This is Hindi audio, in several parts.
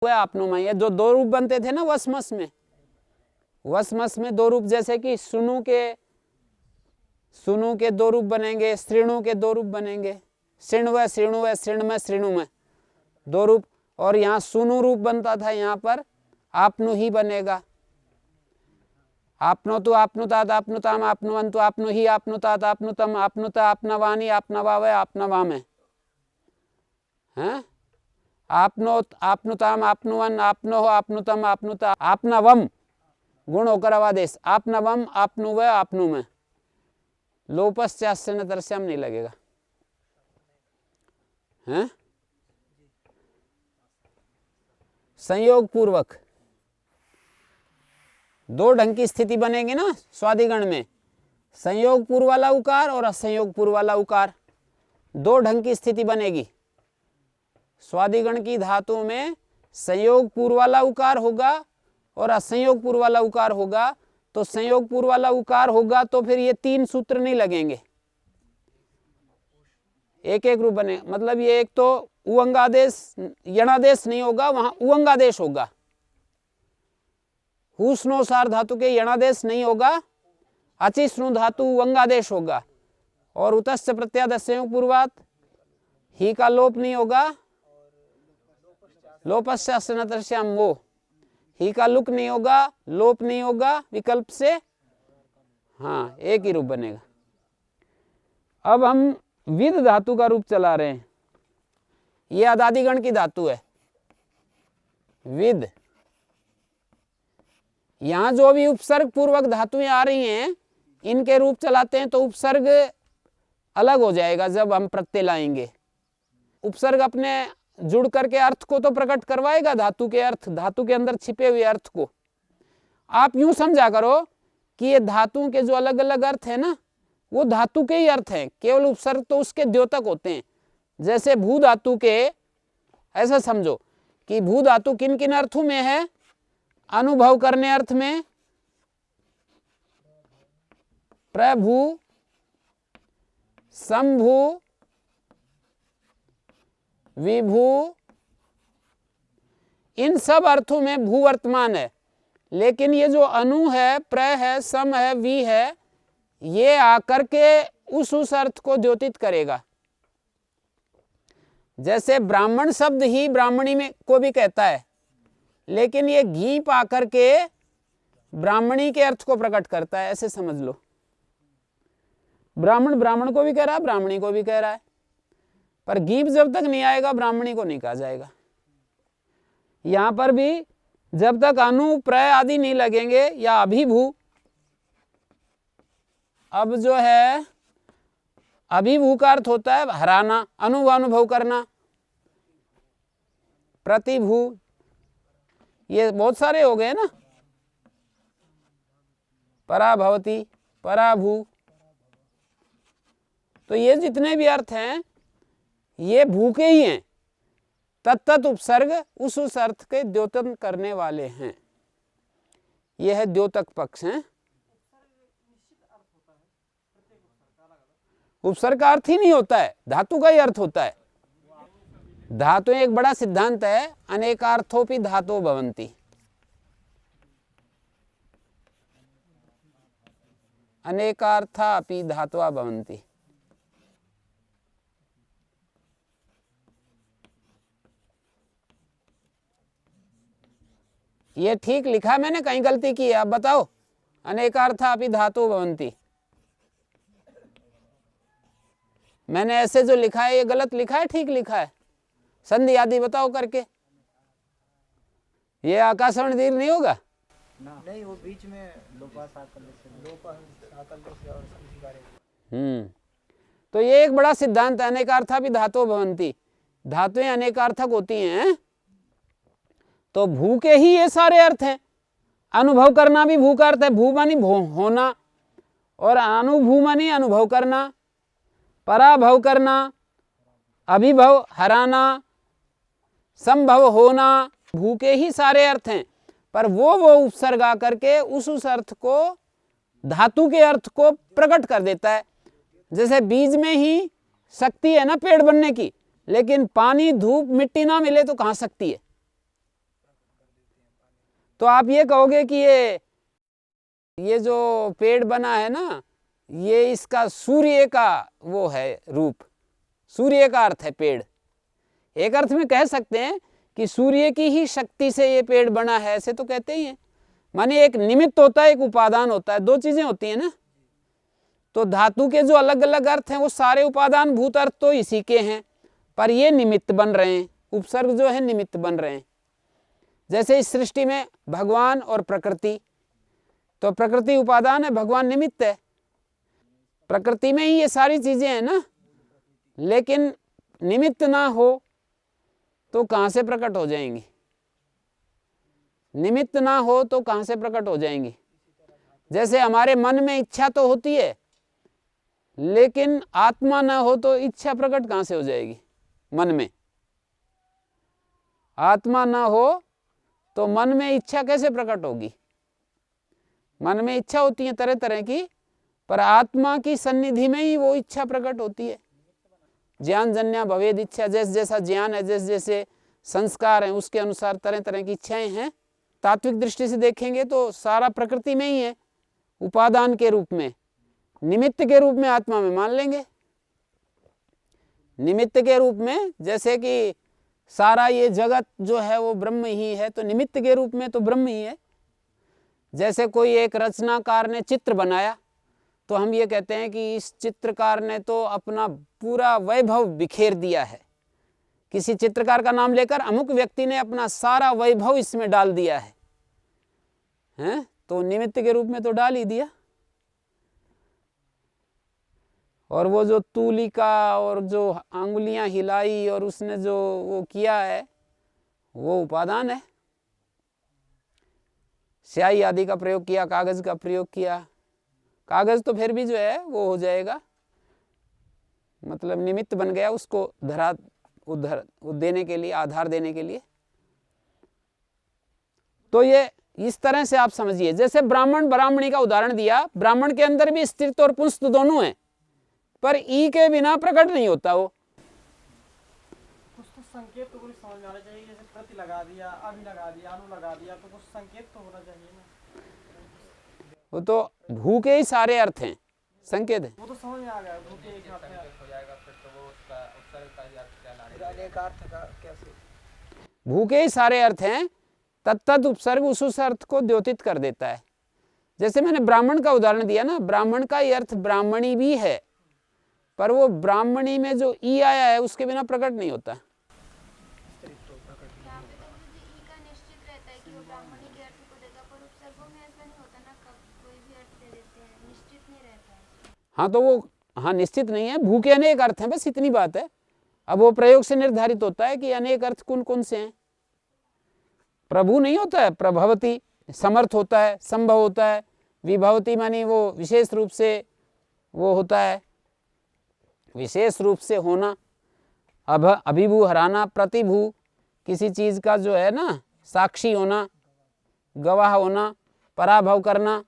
हुआ आपनुमा। ये जो दो रूप बनते थे ना वसमस में दो रूप, जैसे कि सुनु के दो रूप बनेंगे, श्रेणु के दो रूप बनेंगे, श्रृणव श्रेणु में दो रूप, और यहाँ सुनु रूप बनता था, यहाँ पर आपनु ही बनेगा। आपनो तो आपनुतात आपनुताम आपनुवंतु आपनु ही आपनुतात आपनुतम आपनुता आपनवानी आपनवावय आपनवामे हैं, आपनो आपनुताम आपनुवन आपनो आपनुतम आपनुता आपनवम गुण होकर अवादेश, आपनवम आपनुवय आपनु में लोपस्यास्य न तरस्याम नहीं लगेगा हैं। संयोग पूर्वक दो ढंग की स्थिति बनेगी ना स्वादिगण में, संयोग पूर्व वाला उकार और असंयोग पूर्व वाला उकार, दो ढंग की स्थिति बनेगी। स्वादिगण की धातु में संयोग पूर्व वाला उकार होगा और असंयोग पूर्व वाला उकार होगा। तो संयोग पूर्व वाला उकार होगा तो फिर ये तीन सूत्र नहीं लगेंगे, एक एक रूप बने। मतलब ये एक तो उअंगादेश यणादेश नहीं होगा, वहां उअंगादेश होगा। हुस्नोसार धातु के यणादेश नहीं होगा, अचिष्णु धातु उअंगादेश होगा। और उतस्य प्रत्याद संयोग पूर्वात ही का लोप नहीं होगा, लोपस्यास्य न तरस्याम वो, ही का लुक नहीं होगा, लोप नहीं होगा विकल्प से, हाँ एक ही रूप बनेगा। अब हम विद धातु का रूप चला रहे हैं। ये अदादिगण की धातु है विद। यहां जो भी उपसर्ग पूर्वक धातुएं आ रही हैं इनके रूप चलाते हैं तो उपसर्ग अलग हो जाएगा। जब हम प्रत्यय लाएंगे उपसर्ग अपने जुड़ करके अर्थ को तो प्रकट करवाएगा, धातु के अर्थ, धातु के अंदर छिपे हुए अर्थ को। आप यूं समझा करो कि ये धातुओं के जो अलग अलग अर्थ है ना वो धातु के ही अर्थ हैं, केवल उपसर्ग तो उसके द्योतक होते हैं। जैसे भू धातु के, ऐसा समझो कि भू धातु किन किन अर्थों में है, अनुभव करने अर्थ में, प्रभु, संभु, विभू, इन सब अर्थों में भू वर्तमान है। लेकिन ये जो अनु है, प्र है, सम है, वी है, ये आकर के उस अर्थ को द्योतित करेगा। जैसे ब्राह्मण शब्द ही ब्राह्मणी में को भी कहता है, लेकिन ये घीप आकर के ब्राह्मणी के अर्थ को प्रकट करता है, ऐसे समझ लो। ब्राह्मण ब्राह्मण को भी कह रहा है, ब्राह्मणी को भी कह रहा है, पर गीप जब तक नहीं आएगा ब्राह्मणी को नहीं कहा जाएगा। यहां पर भी जब तक अनु प्रय आदि नहीं लगेंगे या अभिभू, अब जो है अभिभू का अर्थ होता है हराना, अनुभव करना, प्रतिभू, ये बहुत सारे हो गए ना, पराभवती, पराभू, तो ये जितने भी अर्थ हैं ये भूखे ही हैं, तत्त उपसर्ग उस अर्थ के द्योतन करने वाले हैं। यह है द्योतक पक्ष है। उपसर्ग का अर्थ ही नहीं होता है, धातु का ही अर्थ होता है। धातु एक बड़ा सिद्धांत है, अनेकार्थोपि धातो भवन्ति, अनेकार्था अपि धातवा भवन्ति। ये ठीक लिखा मैंने, कहीं गलती की है आप बताओ? अनेकार्था अपि धातो भवन्ति, मैंने ऐसे जो लिखा है ये गलत लिखा है, ठीक लिखा है? संधि आदि बताओ करके। ये आकाशवाणी दीर्घ नहीं होगा नहीं, वो बीच में लोपा तो ये एक बड़ा सिद्धांत है, अनेकार्था भी धातो भवन्ति, धातुएं अनेकार्थक होती हैं। तो भू के ही ये सारे अर्थ हैं। अनुभव करना भी भू का अर्थ है, भू मानी होना, और अनुभू मानी अनुभव करना, पराभव करना, अभिभव हराना, संभव होना, भू के ही सारे अर्थ हैं। पर वो उपसर्ग आकर के उस अर्थ को, धातु के अर्थ को प्रकट कर देता है। जैसे बीज में ही शक्ति है ना पेड़ बनने की, लेकिन पानी धूप मिट्टी ना मिले तो कहाँ शक्ति है? तो आप ये कहोगे कि ये जो पेड़ बना है ना, ये इसका सूर्य का वो है रूप, सूर्य का अर्थ है पेड़। एक अर्थ में कह सकते हैं कि सूर्य की ही शक्ति से ये पेड़ बना है, ऐसे तो कहते ही हैं। माने एक निमित्त होता है, एक उपादान होता है, दो चीजें होती हैं ना। तो धातु के जो अलग अलग अर्थ हैं वो सारे उपादान भूत अर्थ तो इसी के हैं, पर ये निमित्त बन रहे हैं, उपसर्ग जो है निमित्त बन रहे हैं। जैसे इस सृष्टि में भगवान और प्रकृति, तो प्रकृति उपादान है, भगवान निमित्त है। प्रकृति में ही ये सारी चीजें हैं ना, लेकिन निमित्त ना हो तो कहां से प्रकट हो जाएंगी? निमित्त ना हो तो कहां से प्रकट हो जाएंगी? जैसे हमारे मन में इच्छा तो होती है, लेकिन आत्मा ना हो तो इच्छा प्रकट कहां से हो जाएगी? मन में आत्मा ना हो तो मन में इच्छा कैसे प्रकट होगी? मन में इच्छा होती है तरह तरह की, पर आत्मा की सन्निधि में ही वो इच्छा प्रकट होती है। ज्ञान जन्या भवेद इच्छा, जैसे जैसा ज्ञान है, जैसे जैसे संस्कार हैं, उसके अनुसार तरह तरह की इच्छाएं हैं। तात्विक दृष्टि से देखेंगे तो सारा प्रकृति में ही है, उपादान के रूप में। निमित्त के रूप में आत्मा में मान लेंगे, निमित्त के रूप में, जैसे कि सारा ये जगत जो है वो ब्रह्म ही है, तो निमित्त के रूप में तो ब्रह्म ही है। जैसे कोई एक रचनाकार ने चित्र बनाया, तो हम ये कहते हैं कि इस चित्रकार ने तो अपना पूरा वैभव बिखेर दिया है। किसी चित्रकार का नाम लेकर अमुक व्यक्ति ने अपना सारा वैभव इसमें डाल दिया है, हैं? तो निमित्त के रूप में तो डाल ही दिया। और वो जो तूलिका और जो अंगुलियां हिलाई और उसने जो वो किया है, वो उपादान है। स्याही आदि का प्रयोग किया, कागज का प्रयोग किया। कागज तो फिर भी जो है वो हो जाएगा, मतलब निमित्त बन गया उसको धरा उधर देने के लिए, आधार देने के लिए। तो ये इस तरह से आप समझिए। जैसे ब्राह्मण ब्राह्मणी का उदाहरण दिया, ब्राह्मण के अंदर भी स्त्रीत्व और पुंस्त्व दोनों है, पर ई के बिना प्रकट नहीं होता वो। कुछ तो संकेत तो कुछ समझ में आना चाहिए, जैसे प्रति लगा दिया, अभी लगा दिया, अनु लगा दिया, तो कुछ संकेत तो होना चाहिए ना। वो तो भू के ही सारे अर्थ हैं, संकेत है। वो तो समझ में आ गया, भू के एक अर्थ हो जाएगा, फिर तो वो उसका उपसर्ग का ही अर्थ क्या लाएगा? अनेक अर्थ का कैसे? भू के ही सारे अर्थ हैं, तत्त उपसर्ग उस अर्थ को द्योतित कर देता है। जैसे मैंने ब्राह्मण का उदाहरण दिया ना, ब्राह्मण का ही अर्थ ब्राह्मणी भी है, पर वो ब्राह्मणी में जो ई आया है उसके बिना प्रकट नहीं होता। हाँ तो वो हाँ निश्चित नहीं है, भू के अनेक अर्थ हैं, बस इतनी बात है। अब वो प्रयोग से निर्धारित होता है कि अनेक अर्थ कौन कौन से हैं। प्रभु नहीं होता है, प्रभवती समर्थ होता है, संभव होता है। विभवती मानी वो विशेष रूप से वो होता है, विशेष रूप से होना। अभिभू हराना, प्रतिभू किसी चीज का जो है ना साक्षी होना, गवाह होना, पराभव करना,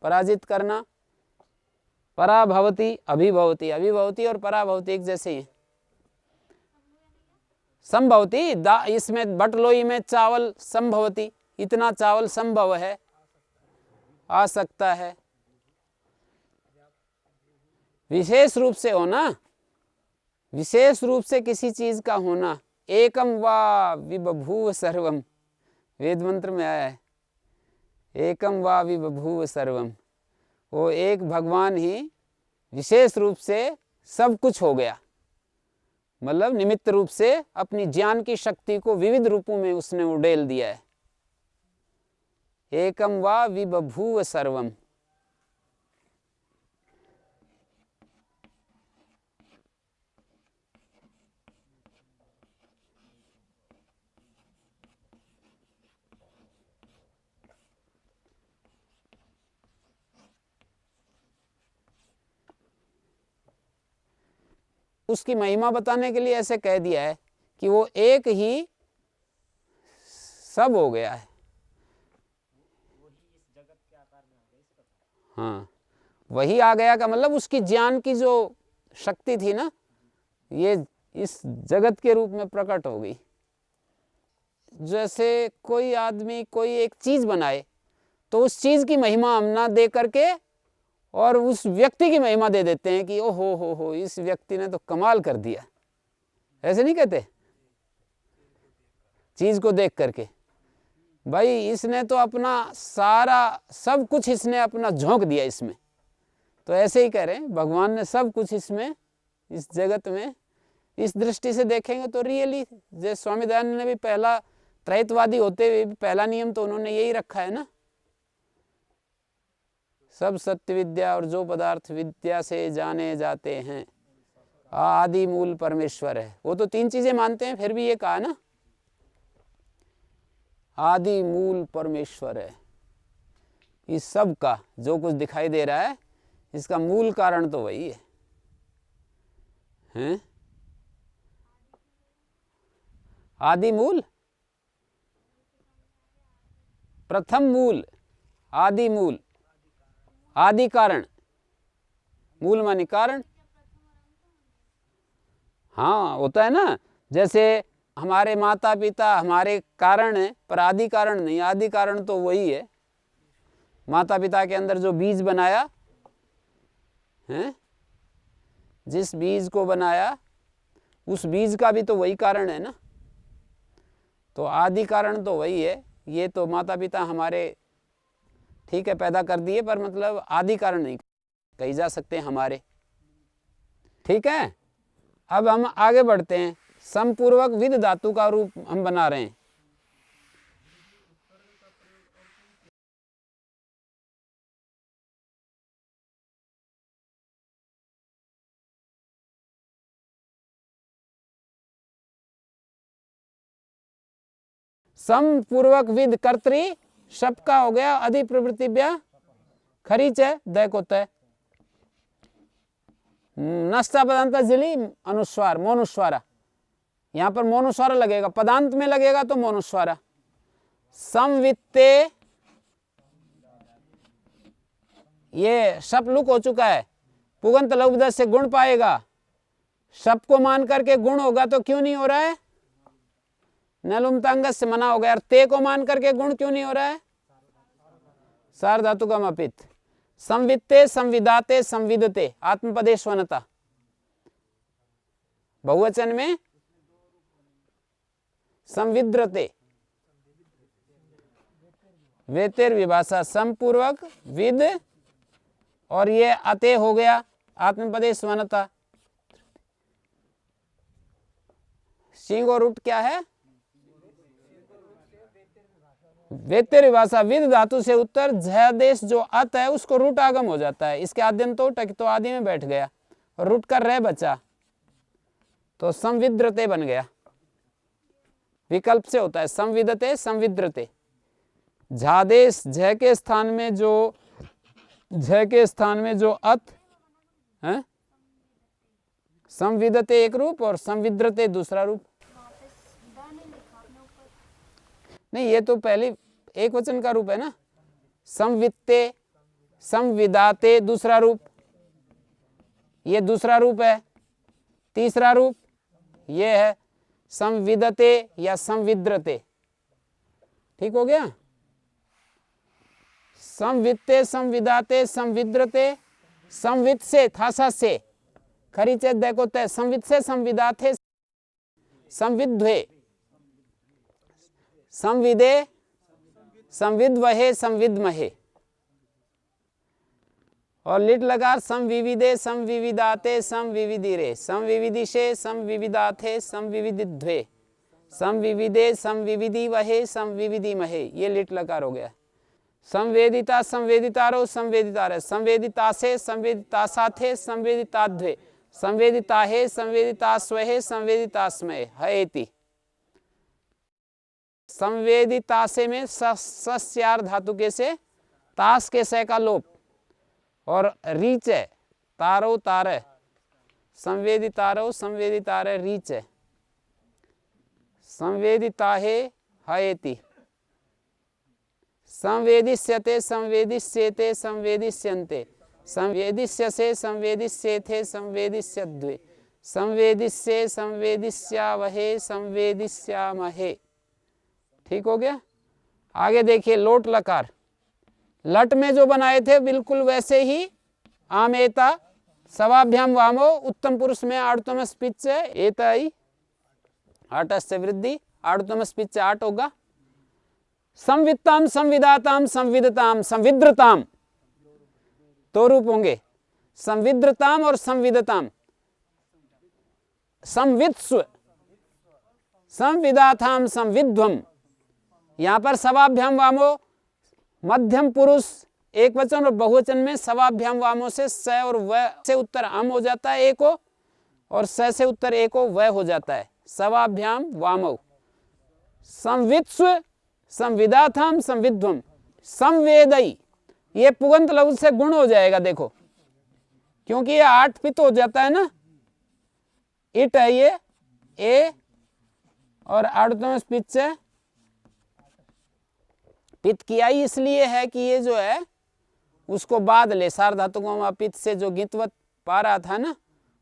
पराजित करना। पराभवती अभिभवती, अभिभवती और पराभवती एक जैसे ही। संभवती इसमें बटलोई में चावल संभवती, इतना चावल संभव है, आ सकता है। विशेष रूप से होना, विशेष रूप से किसी चीज का होना। एकम वा विबभूव सर्वम, वेद मंत्र में आया है, एकम वा विबभूव सर्वम। वो एक भगवान ही विशेष रूप से सब कुछ हो गया, मतलब निमित्त रूप से अपनी ज्ञान की शक्ति को विविध रूपों में उसने उड़ेल दिया है। एकम वा विबभूव सर्वम। उसकी महिमा बताने के लिए ऐसे कह दिया है कि वो एक ही सब हो गया है। हाँ, वही आ गया का मतलब उसकी ज्ञान की जो शक्ति थी ना, ये इस जगत के रूप में प्रकट हो गई। जैसे कोई आदमी कोई एक चीज बनाए तो उस चीज की महिमा हम ना दे करके और उस व्यक्ति की महिमा दे देते हैं कि ओ हो इस व्यक्ति ने तो कमाल कर दिया, ऐसे नहीं कहते चीज को देख करके। भाई इसने तो अपना सारा सब कुछ इसने अपना झोंक दिया इसमें। तो ऐसे ही कह रहे हैं भगवान ने सब कुछ इसमें इस जगत में इस दृष्टि से देखेंगे तो रियली, जैसे स्वामी दयानंद ने भी पहला त्रैतवादी होते हुए पहला नियम तो उन्होंने यही रखा है ना, सब सत्य विद्या और जो पदार्थ विद्या से जाने जाते हैं आदि मूल परमेश्वर है। वो तो तीन चीजें मानते हैं, फिर भी ये कहा ना आदि मूल परमेश्वर है। इस सब का जो कुछ दिखाई दे रहा है इसका मूल कारण तो वही है, हैं? आदि मूल, प्रथम मूल, आदि मूल, आदि कारण, मूल मानी कारण। हाँ होता है ना, जैसे हमारे माता पिता हमारे कारण है पर आदि कारण नहीं। आदि कारण तो वही है, माता पिता के अंदर जो बीज बनाया है, जिस बीज को बनाया उस बीज का भी तो वही कारण है ना। तो आदि कारण तो वही है। ये तो माता पिता हमारे ठीक है पैदा कर दिए पर मतलब आदि कारण नहीं कही जा सकते हमारे। ठीक है, अब हम आगे बढ़ते हैं। समपूर्वक विद धातु का रूप हम बना रहे हैं। समपूर्वक विद कर्तरी शब का हो गया अधिप्रवृत्तिभ्य खरीच है दैक होता है। नष्टा पदांत जिली अनुस्वार मोनुस्वारा, यहां पर मोनुस्वारा लगेगा, पदांत में लगेगा तो मोनुस्वारा। समवित्ते ये शप लुक हो चुका है, पुगंत लघुपद से गुण पाएगा। शप को मान करके गुण होगा तो क्यों नहीं हो रहा है, नलुमतांगस से मना हो गया। और ते को मान करके गुण क्यों नहीं हो रहा है, सार धातु का अपित। संवित्ते संविदाते संविदते आत्मपदेश्वनता, बहुवचन में संविद्रते वेतेर विभाषा समपूर्वक विद और ये अते हो गया आत्मपदेश्वनता। सिंह और उठ क्या है, वेतेर विभाषा विद धातु से उत्तर झदेश जो अत है उसको रूट आगम हो जाता है। इसके आद्यंत तो टक तो आदि में बैठ गया और रूट का रह बचा तो संविद्रते बन गया। विकल्प से होता है संविदते संविद्रते। झादेश झ के स्थान में जो अत है, संविदते एक रूप और संविद्रते दूसरा रूप। नहीं ये तो पहले एक वचन का रूप है ना। संवित्ते संविदाते दूसरा रूप, ये दूसरा रूप है। तीसरा रूप ये है संविदते या संविद्रते। ठीक हो गया, संवित्ते संविदाते संविद्रते। संवित से थासा से खरीचे देखोते संवित से संविदाते संविद्वे संविदे संविद्वहे संविद्महे। और लिट लगा संविविदे संविविदाते संविविदिरे संविविदिशे संविविदाथे संविविदिध्वे संविविदे संविविदिवहे संविविदिमहे। ये लिट लकार हो गया। संवेदिता संवेदितारो संवेदितारे संवेदितासे संवेदितासाथे संवेदिताध्वे संवेदिताहे संवेदितास्वहे संवेदितास्मये हएति। संवेदितासे में सस्यार धातु के से तास के से का लोप और रीच है तारो तारे संवेदितारो संवेदितारे रीच है संवेदिताहे हएति। संवेदिष्यते संवेदिष्येते संवेदिष्यन्ते संवेदिष्यसे संवेदिष्येथे संवेदिष्यद्वे संवेदिष्ये संवेदिष्यावहे संवेदिष्यामहे। ठीक हो गया। आगे देखिए लोट लकार, लट में जो बनाए थे बिल्कुल वैसे ही आमेता, सवाभ्याम वामो, उत्तम पुरुष में आड़तम स्पिच एता ही आठ से वृद्धि, आड़तम स्पिच 8 होगा। संवित्ताम संविदाताम संविदताम संविद्रताम, तो रूप होंगे संविद्रताम और संविदताम। संवित्स्व, संविदाथाम संविध्वम, यहां पर सवाभ्याम वामो मध्यम पुरुष एक वचन और बहुवचन में सवाभ्याम वामो से स और व से उत्तर आम हो जाता है एको, और स से उत्तर एको व हो जाता है। सवाभ्याम वामो, संवित्स्व संविदाथाम संविध्वम, संवेदई, ये पुगंत लघु से गुण हो जाएगा देखो, क्योंकि ये 8 पित हो जाता है ना, इट है ये ए और आड़तम पित से पित किया ही इसलिए है कि ये जो है उसको बांध ले, सार धातु को पित से जो गितवत पा रहा था ना,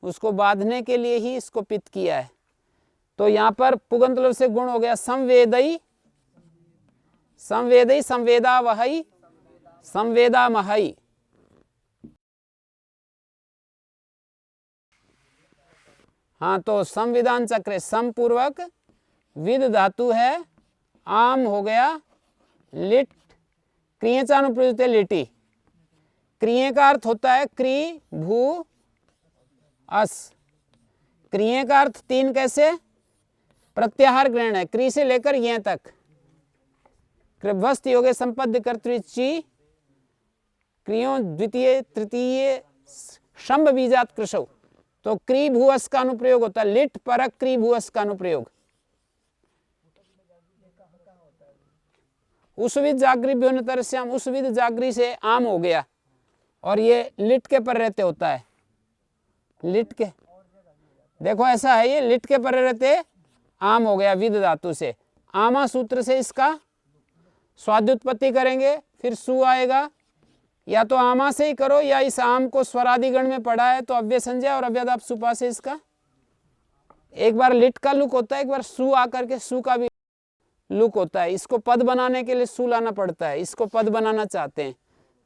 उसको बांधने के लिए ही इसको पित किया है। तो यहां पर पुगंत लघु से गुण हो गया संवेदई, संवेदई संवेदा वही संवेदा महई। हाँ, तो संविधान चक्र समपूर्वक विद धातु है, आम हो गया लिट, क्रियेचानुप्रयुक्त लिटी, क्रिय का अर्थ होता है क्री भू अस। क्रिय का अर्थ 3 कैसे, प्रत्याहार ग्रहण है, क्री से लेकर ये तक, कृभस्त योगे संपद्य कर्तृची, क्रियों द्वितीय तृतीय शंभ बीजात कृशो, तो क्री भूअस का अनुप्रयोग होता है, लिट परक क्री भूअस का अनुप्रयोग। उसविद जागरी व्योनतरस्याम, उसविद जागरी से आम हो गया, और ये लिट के पर रहते होता है, लिट के, देखो ऐसा है, ये लिट के पर रहते आम हो गया विद धातु से। आमा सूत्र से इसका स्वाद्युत्पत्ति करेंगे, फिर सु आएगा, या तो आमा से ही करो, या इस आम को स्वरादिगण में पढ़ा है तो अव्यय संज्ञा और अव्यदाप सुपा से इसका एक बार लिट का लुक होता है, एक बार सु आकर के सु का भी लुक होता है। इसको पद बनाने के लिए सु लाना पड़ता है, इसको पद बनाना चाहते हैं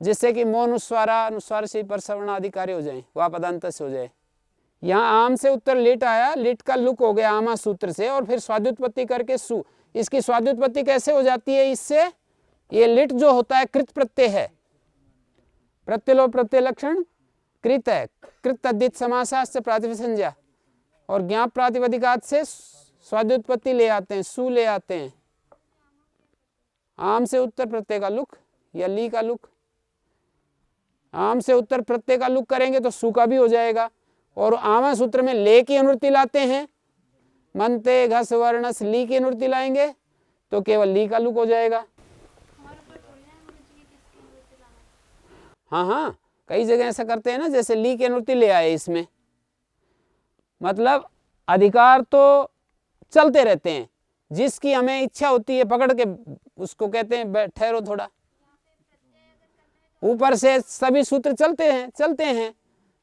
जिससे कि मौन अनुस्वारा अनुस्वार से परसवर्ण आदि कार्य हो जाए, वह पदांत से हो जाए। यहाँ आम से उत्तर लिट आया, लिट का लुक हो गया आमा सूत्र से, और फिर स्वाद्युत्पत्ति करके सु। इसकी स्वाद्युत्पत्ति कैसे हो जाती है इससे, ये लिट जो होता है कृत प्रत्यय है, प्रत्यलोप प्रत्यय लक्षण कृत है, कृत तद्धित समासास्य प्रातिपदिक संज्ञा, और ज्ञाप प्रातिपदिकात से स्वाद्युत्पत्ति ले आते हैं, सु ले आते हैं। आम से उत्तर प्रत्यय का लुक या ली का लुक, आम से उत्तर प्रत्यय का लुक करेंगे तो सु का भी हो जाएगा, और आमा सूत्र में ले की अनुवृत्ति लाते हैं, मनते घस वर्णस ली की अनुवृत्ति लाएंगे तो केवल ली का लुक हो जाएगा। हाँ हाँ, कई जगह ऐसा करते हैं ना, जैसे ली की अनुवृत्ति ले आए इसमें, मतलब अधिकार तो चलते रहते हैं, जिसकी हमें इच्छा होती है पकड़ के उसको कहते हैं ठहरो थोड़ा, ऊपर से सभी सूत्र चलते हैं,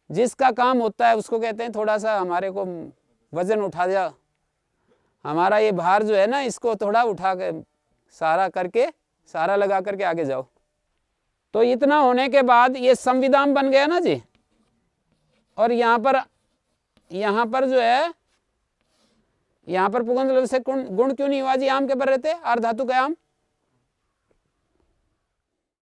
जिसका काम होता है उसको कहते हैं थोड़ा सा हमारे को वजन उठा जा, हमारा ये भार जो है ना इसको थोड़ा उठा के सहारा करके, सहारा लगा करके आगे जाओ। तो इतना होने के बाद ये संविधान बन गया ना जी, और यहाँ पर जो है, यहाँ पर पुगंध लघु से गुण क्यों नहीं हुआ जी, आम के पर रहते, आर धातु का आम,